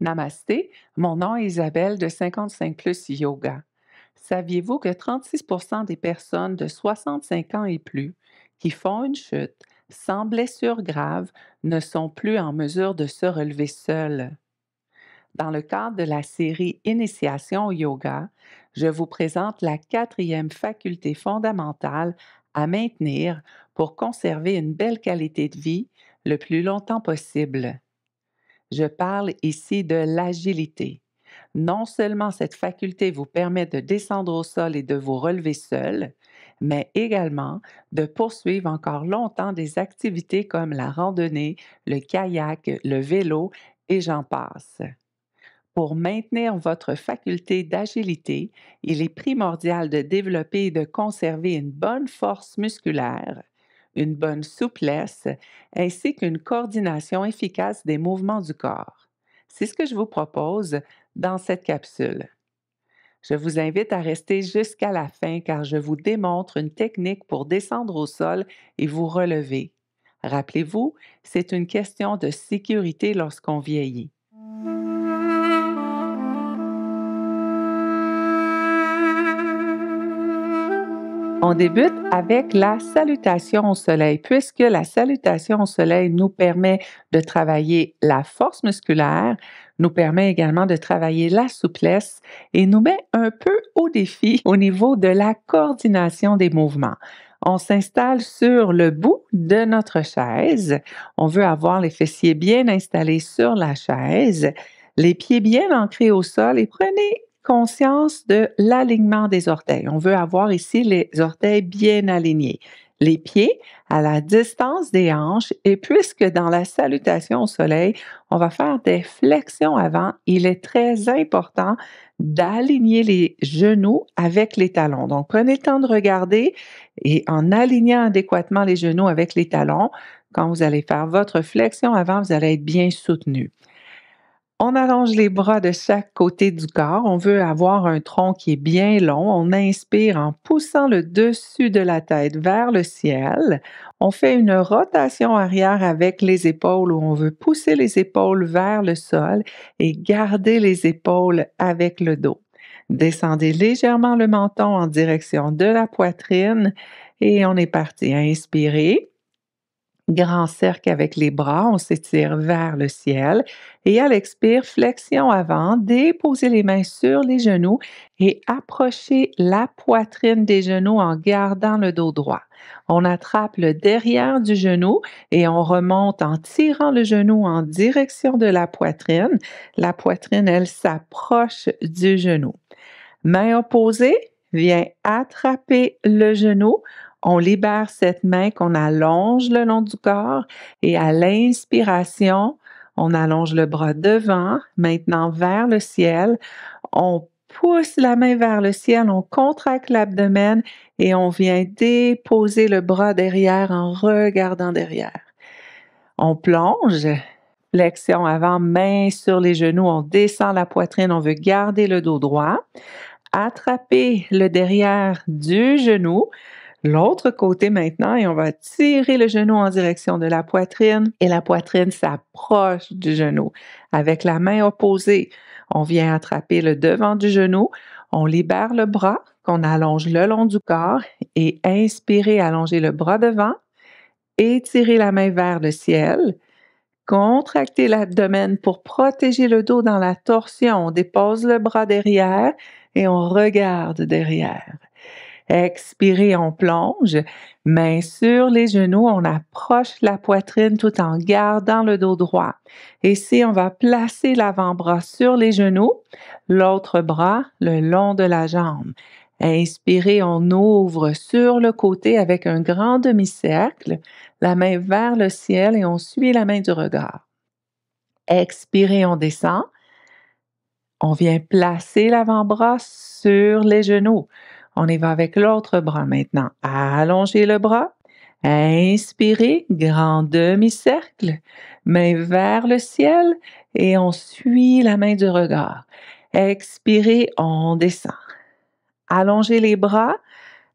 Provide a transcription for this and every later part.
Namasté, mon nom est Isabelle de 55 Plus Yoga. Saviez-vous que 36 des personnes de 65 ans et plus qui font une chute sans blessure grave ne sont plus en mesure de se relever seules? Dans le cadre de la série Initiation au yoga, je vous présente la quatrième faculté fondamentale à maintenir pour conserver une belle qualité de vie le plus longtemps possible. Je parle ici de l'agilité. Non seulement cette faculté vous permet de descendre au sol et de vous relever seul, mais également de poursuivre encore longtemps des activités comme la randonnée, le kayak, le vélo et j'en passe. Pour maintenir votre faculté d'agilité, il est primordial de développer et de conserver une bonne force musculaire, une bonne souplesse, ainsi qu'une coordination efficace des mouvements du corps. C'est ce que je vous propose dans cette capsule. Je vous invite à rester jusqu'à la fin car je vous démontre une technique pour descendre au sol et vous relever. Rappelez-vous, c'est une question de sécurité lorsqu'on vieillit. On débute avec la salutation au soleil, puisque la salutation au soleil nous permet de travailler la force musculaire, nous permet également de travailler la souplesse et nous met un peu au défi au niveau de la coordination des mouvements. On s'installe sur le bout de notre chaise. On veut avoir les fessiers bien installés sur la chaise, les pieds bien ancrés au sol et prenez conscience de l'alignement des orteils. On veut avoir ici les orteils bien alignés, les pieds à la distance des hanches et puisque dans la salutation au soleil, on va faire des flexions avant, il est très important d'aligner les genoux avec les talons. Donc, prenez le temps de regarder et en alignant adéquatement les genoux avec les talons, quand vous allez faire votre flexion avant, vous allez être bien soutenu. On allonge les bras de chaque côté du corps. On veut avoir un tronc qui est bien long. On inspire en poussant le dessus de la tête vers le ciel. On fait une rotation arrière avec les épaules où on veut pousser les épaules vers le sol et garder les épaules avec le dos. Descendez légèrement le menton en direction de la poitrine et on est parti. Inspirez. Grand cercle avec les bras, on s'étire vers le ciel et à l'expire, flexion avant, déposez les mains sur les genoux et approchez la poitrine des genoux en gardant le dos droit. On attrape le derrière du genou et on remonte en tirant le genou en direction de la poitrine. La poitrine, elle s'approche du genou. Main opposée, vient attraper le genou. On libère cette main qu'on allonge le long du corps et à l'inspiration, on allonge le bras devant, maintenant vers le ciel. On pousse la main vers le ciel, on contracte l'abdomen et on vient déposer le bras derrière en regardant derrière. On plonge, flexion avant, main sur les genoux, on descend la poitrine, on veut garder le dos droit. Attraper le derrière du genou, l'autre côté maintenant, et on va tirer le genou en direction de la poitrine et la poitrine s'approche du genou. Avec la main opposée, on vient attraper le devant du genou, on libère le bras qu'on allonge le long du corps et inspirez, allongez le bras devant, étirez la main vers le ciel. Contractez l'abdomen pour protéger le dos dans la torsion. On dépose le bras derrière et on regarde derrière. Expirez, on plonge. Main sur les genoux, on approche la poitrine tout en gardant le dos droit. Ici, on va placer l'avant-bras sur les genoux, l'autre bras le long de la jambe. Inspirez, on ouvre sur le côté avec un grand demi-cercle, la main vers le ciel et on suit la main du regard. Expirez, on descend. On vient placer l'avant-bras sur les genoux. On y va avec l'autre bras maintenant. Allongez le bras. Inspirez, grand demi-cercle. Main vers le ciel et on suit la main du regard. Expirez, on descend. Allongez les bras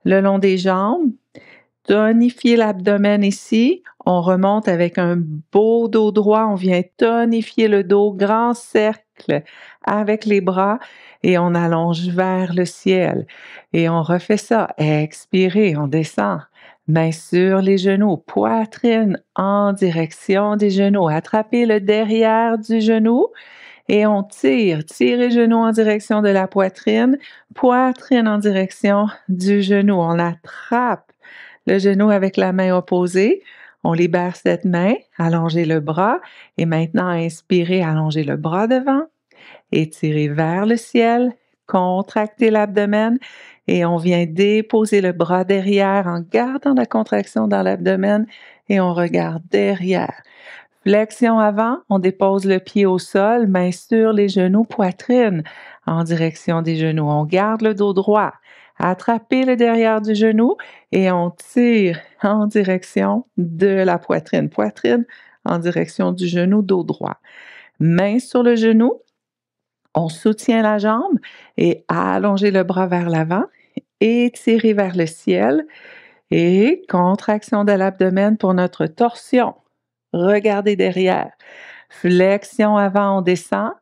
le long des jambes. Tonifiez l'abdomen ici. On remonte avec un beau dos droit. On vient tonifier le dos, grand cercle cercle avec les bras et on allonge vers le ciel. Et on refait ça. Expirez, on descend. Mains sur les genoux, poitrine en direction des genoux. Attrapez le derrière du genou et on tire. Tirez genou en direction de la poitrine, poitrine en direction du genou. On attrape le genou avec la main opposée. On libère cette main, allongez le bras et maintenant inspirez, allongez le bras devant, étirez vers le ciel, contractez l'abdomen et on vient déposer le bras derrière en gardant la contraction dans l'abdomen et on regarde derrière. Flexion avant, on dépose le pied au sol, main sur les genoux, poitrine en direction des genoux. On garde le dos droit. Attrapez le derrière du genou et on tire en direction de la poitrine. Poitrine en direction du genou, dos droit. Main sur le genou, on soutient la jambe et allongez le bras vers l'avant, étirez vers le ciel et contraction de l'abdomen pour notre torsion. Regardez derrière. Flexion avant, on descend.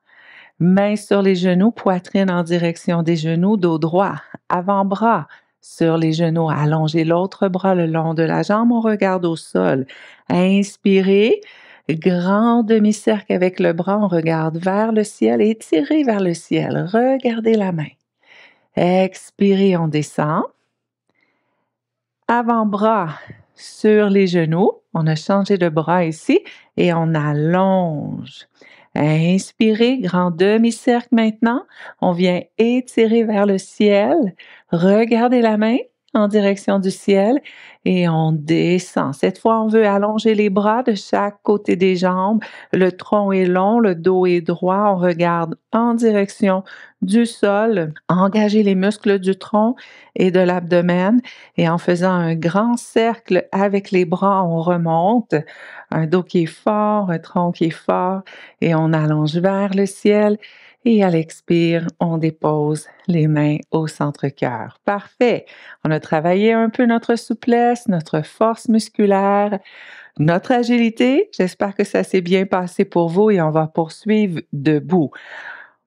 Mains sur les genoux, poitrine en direction des genoux, dos droit. Avant-bras sur les genoux. Allongez l'autre bras le long de la jambe, on regarde au sol. Inspirez. Grand demi-cercle avec le bras, on regarde vers le ciel. Étirez vers le ciel. Regardez la main. Expirez, on descend. Avant-bras sur les genoux. On a changé de bras ici et on allonge. Inspirez, grand demi-cercle maintenant. On vient étirer vers le ciel. Regardez la main en direction du ciel et on descend. Cette fois, on veut allonger les bras de chaque côté des jambes. Le tronc est long, le dos est droit. On regarde en direction du sol. Engagez les muscles du tronc et de l'abdomen et en faisant un grand cercle avec les bras, on remonte. Un dos qui est fort, un tronc qui est fort et on allonge vers le ciel. Et à l'expire, on dépose les mains au centre-cœur. Parfait. On a travaillé un peu notre souplesse, notre force musculaire, notre agilité. J'espère que ça s'est bien passé pour vous et on va poursuivre debout.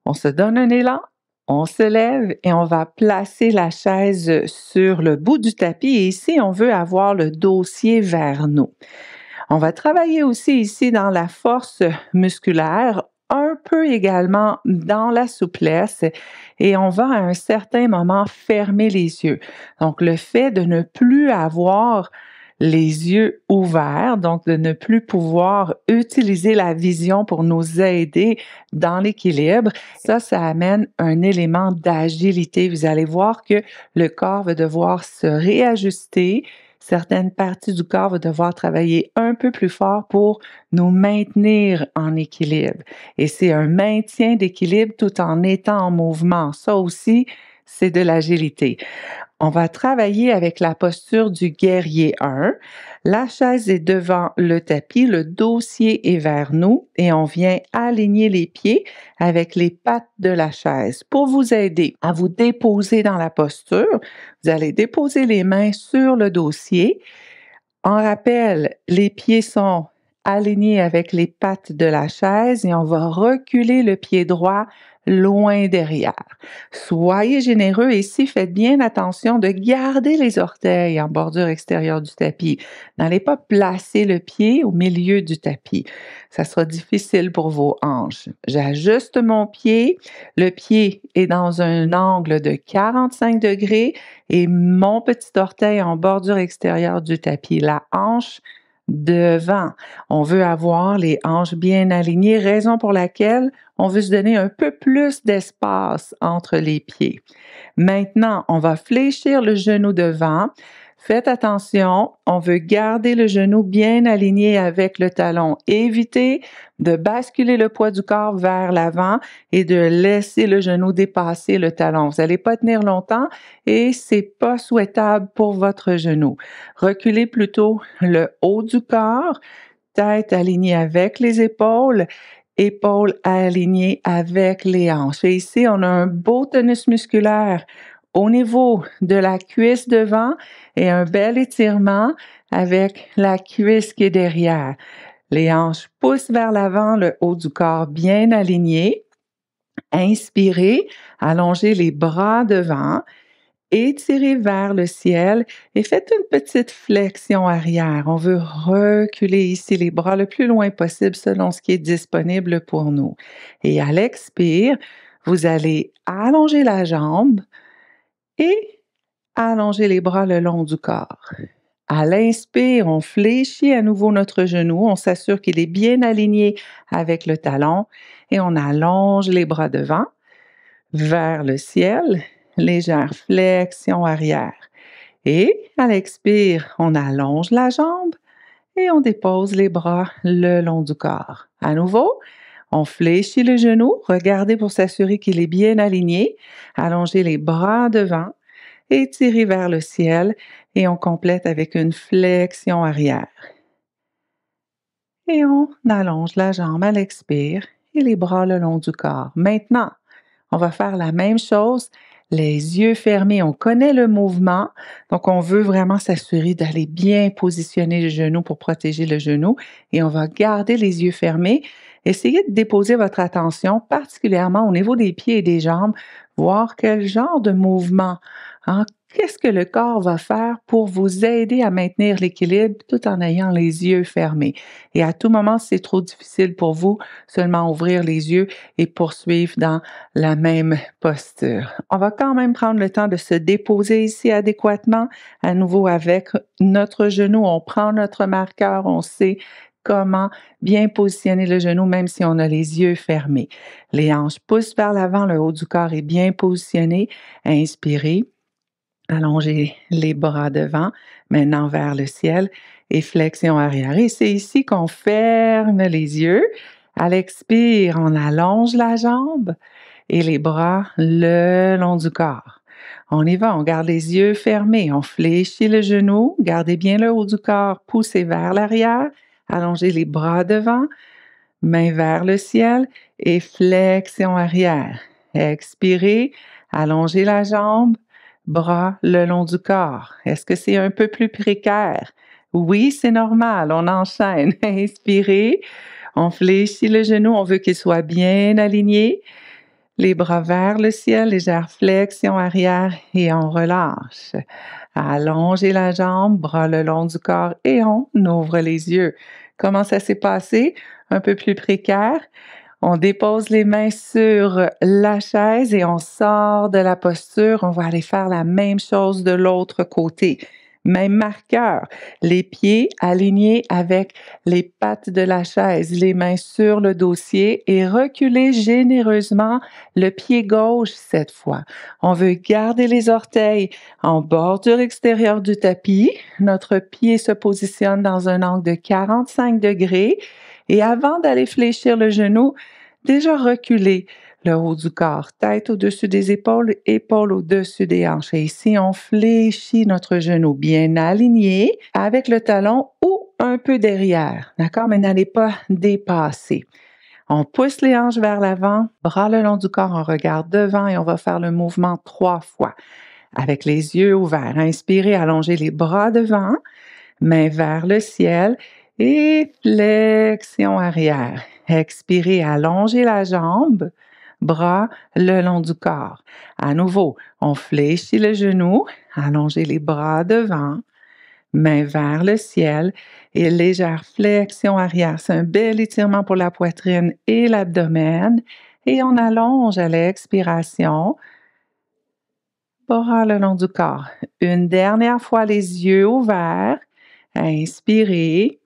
On se donne un élan, on se lève et on va placer la chaise sur le bout du tapis. Et ici, on veut avoir le dossier vers nous. On va travailler aussi ici dans la force musculaire, un peu également dans la souplesse et on va à un certain moment fermer les yeux. Donc, le fait de ne plus avoir les yeux ouverts, donc de ne plus pouvoir utiliser la vision pour nous aider dans l'équilibre, ça amène un élément d'agilité. Vous allez voir que le corps va devoir se réajuster. Certaines parties du corps vont devoir travailler un peu plus fort pour nous maintenir en équilibre. Et c'est un maintien d'équilibre tout en étant en mouvement. Ça aussi, c'est de l'agilité. On va travailler avec la posture du guerrier 1. La chaise est devant le tapis, le dossier est vers nous et on vient aligner les pieds avec les pattes de la chaise. Pour vous aider à vous déposer dans la posture, vous allez déposer les mains sur le dossier. En rappel, les pieds sont alignés avec les pattes de la chaise et on va reculer le pied droit loin derrière. Soyez généreux ici, faites bien attention de garder les orteils en bordure extérieure du tapis. N'allez pas placer le pied au milieu du tapis. Ça sera difficile pour vos hanches. J'ajuste mon pied. Le pied est dans un angle de 45 degrés et mon petit orteil en bordure extérieure du tapis. La hanche devant. On veut avoir les hanches bien alignées, raison pour laquelle on veut se donner un peu plus d'espace entre les pieds. Maintenant, on va fléchir le genou devant. Faites attention, on veut garder le genou bien aligné avec le talon. Évitez de basculer le poids du corps vers l'avant et de laisser le genou dépasser le talon. Vous n'allez pas tenir longtemps et c'est pas souhaitable pour votre genou. Reculez plutôt le haut du corps, tête alignée avec les épaules alignées avec les hanches. Et ici, on a un beau tonus musculaire au niveau de la cuisse devant et un bel étirement avec la cuisse qui est derrière. Les hanches poussent vers l'avant, le haut du corps bien aligné. Inspirez, allongez les bras devant, étirez vers le ciel et faites une petite flexion arrière. On veut reculer ici les bras le plus loin possible selon ce qui est disponible pour nous. Et à l'expire, vous allez allonger la jambe et allonger les bras le long du corps. À l'inspire, on fléchit à nouveau notre genou, on s'assure qu'il est bien aligné avec le talon et on allonge les bras devant vers le ciel, légère flexion arrière. Et à l'expire, on allonge la jambe et on dépose les bras le long du corps. À nouveau, on fléchit le genou, regardez pour s'assurer qu'il est bien aligné, allongez les bras devant, étirez vers le ciel et on complète avec une flexion arrière. Et on allonge la jambe à l'expire et les bras le long du corps. Maintenant, on va faire la même chose, les yeux fermés. On connaît le mouvement, donc on veut vraiment s'assurer d'aller bien positionner le genou pour protéger le genou et on va garder les yeux fermés. Essayez de déposer votre attention particulièrement au niveau des pieds et des jambes, voir quel genre de mouvement, hein, qu'est-ce que le corps va faire pour vous aider à maintenir l'équilibre tout en ayant les yeux fermés. Et à tout moment, si c'est trop difficile pour vous, seulement ouvrir les yeux et poursuivre dans la même posture. On va quand même prendre le temps de se déposer ici adéquatement. À nouveau, avec notre genou, on prend notre marqueur, on sait comment bien positionner le genou même si on a les yeux fermés. Les hanches poussent vers l'avant, le haut du corps est bien positionné. Inspirez. Allongez les bras devant, maintenant vers le ciel et flexion arrière. Et c'est ici qu'on ferme les yeux. À l'expire, on allonge la jambe et les bras le long du corps. On y va, on garde les yeux fermés, on fléchit le genou, gardez bien le haut du corps, poussez vers l'arrière, allongez les bras devant, main vers le ciel et flexion arrière. Expirez, allongez la jambe, bras le long du corps. Est-ce que c'est un peu plus précaire? Oui, c'est normal, on enchaîne. Inspirez, on fléchit le genou, on veut qu'il soit bien aligné. Les bras vers le ciel, légère flexion arrière et on relâche. Allongez la jambe, bras le long du corps et on ouvre les yeux. Comment ça s'est passé? Un peu plus précaire. On dépose les mains sur la chaise et on sort de la posture. On va aller faire la même chose de l'autre côté. Même marqueur, les pieds alignés avec les pattes de la chaise, les mains sur le dossier et reculer généreusement le pied gauche cette fois. On veut garder les orteils en bordure extérieure du tapis. Notre pied se positionne dans un angle de 45 degrés et avant d'aller fléchir le genou, déjà reculer le haut du corps, tête au-dessus des épaules, épaules au-dessus des hanches. Et ici, on fléchit notre genou bien aligné avec le talon ou un peu derrière, d'accord? Mais n'allez pas dépasser. On pousse les hanches vers l'avant, bras le long du corps, on regarde devant et on va faire le mouvement 3 fois. Avec les yeux ouverts, inspirez, allongez les bras devant, main vers le ciel et flexion arrière. Expirez, allongez la jambe, bras le long du corps. À nouveau, on fléchit le genou, allongez les bras devant, main vers le ciel et légère flexion arrière. C'est un bel étirement pour la poitrine et l'abdomen. Et on allonge à l'expiration, bras le long du corps. Une dernière fois, les yeux ouverts. Inspirez.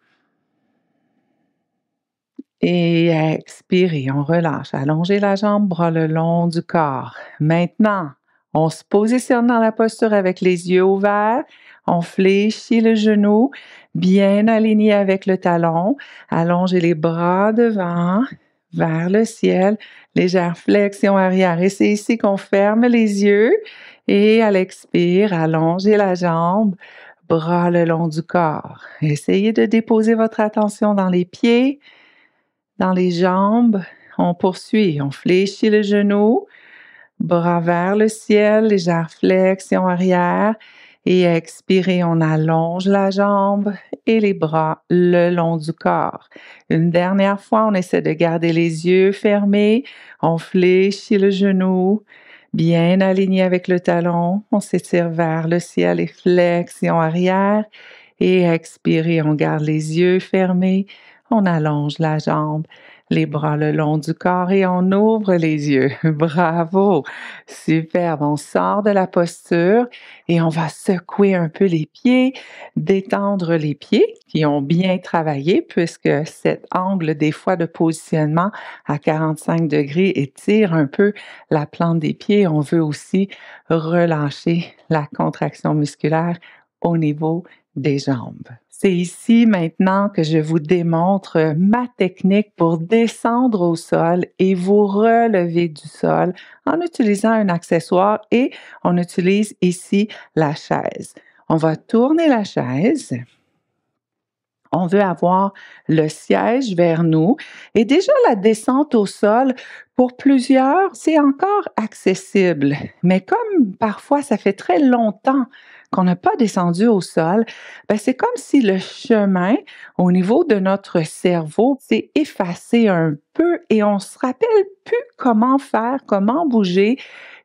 Et expirez, on relâche. Allongez la jambe, bras le long du corps. Maintenant, on se positionne dans la posture avec les yeux ouverts. On fléchit le genou, bien aligné avec le talon. Allongez les bras devant, vers le ciel. Légère flexion arrière. Et c'est ici qu'on ferme les yeux. Et à l'expire, allongez la jambe, bras le long du corps. Essayez de déposer votre attention dans les pieds, dans les jambes. On poursuit, on fléchit le genou, bras vers le ciel, légère flexion arrière et expirez, on allonge la jambe et les bras le long du corps. Une dernière fois, on essaie de garder les yeux fermés, on fléchit le genou, bien aligné avec le talon. On s'étire vers le ciel et flexion arrière. Et expirez, on garde les yeux fermés, on allonge la jambe, les bras le long du corps et on ouvre les yeux. Bravo! Superbe! On sort de la posture et on va secouer un peu les pieds, détendre les pieds qui ont bien travaillé puisque cet angle des fois de positionnement à 45 degrés étire un peu la plante des pieds. On veut aussi relâcher la contraction musculaire au niveau des jambes. C'est ici maintenant que je vous démontre ma technique pour descendre au sol et vous relever du sol en utilisant un accessoire et on utilise ici la chaise. On va tourner la chaise. On veut avoir le siège vers nous et déjà la descente au sol, pour plusieurs, c'est encore accessible. Mais comme parfois ça fait très longtemps qu'on n'a pas descendu au sol, ben c'est comme si le chemin au niveau de notre cerveau s'est effacé un peu et on se rappelle plus comment faire, comment bouger,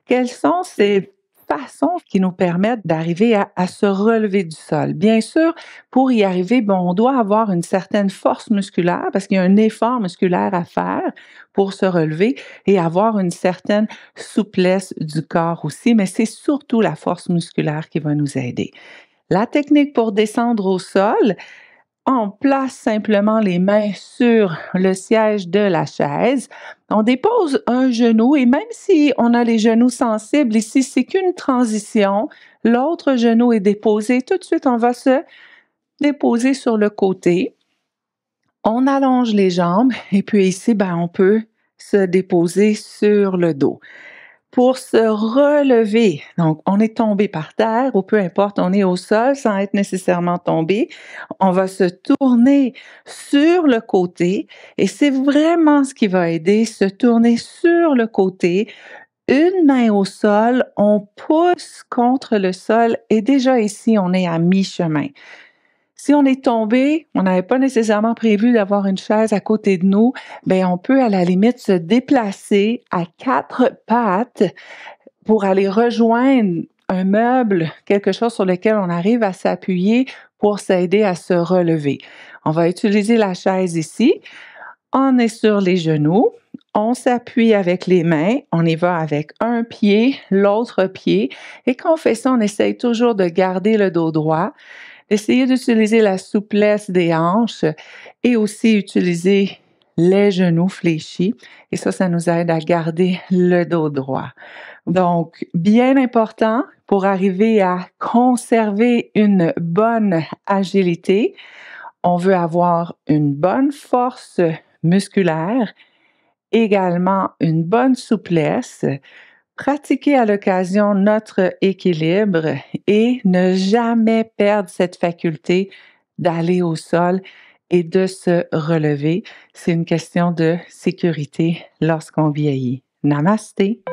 quelles sont ces façons qui nous permettent d'arriver à se relever du sol. Bien sûr, pour y arriver, bon, on doit avoir une certaine force musculaire parce qu'il y a un effort musculaire à faire pour se relever et avoir une certaine souplesse du corps aussi, mais c'est surtout la force musculaire qui va nous aider. La technique pour descendre au sol, on place simplement les mains sur le siège de la chaise. On dépose un genou et même si on a les genoux sensibles ici, c'est qu'une transition. L'autre genou est déposé. Tout de suite, on va se déposer sur le côté. On allonge les jambes et puis ici, ben, on peut se déposer sur le dos. Pour se relever, donc on est tombé par terre ou peu importe, on est au sol sans être nécessairement tombé, on va se tourner sur le côté et c'est vraiment ce qui va aider, se tourner sur le côté, une main au sol, on pousse contre le sol et déjà ici, on est à mi-chemin. Si on est tombé, on n'avait pas nécessairement prévu d'avoir une chaise à côté de nous, ben on peut à la limite se déplacer à quatre pattes pour aller rejoindre un meuble, quelque chose sur lequel on arrive à s'appuyer pour s'aider à se relever. On va utiliser la chaise ici. On est sur les genoux. On s'appuie avec les mains. On y va avec un pied, l'autre pied. Et quand on fait ça, on essaye toujours de garder le dos droit. Essayez d'utiliser la souplesse des hanches et aussi utiliser les genoux fléchis. Et ça nous aide à garder le dos droit. Donc, bien important pour arriver à conserver une bonne agilité, on veut avoir une bonne force musculaire, également une bonne souplesse, pratiquer à l'occasion notre équilibre et ne jamais perdre cette faculté d'aller au sol et de se relever. C'est une question de sécurité lorsqu'on vieillit. Namasté!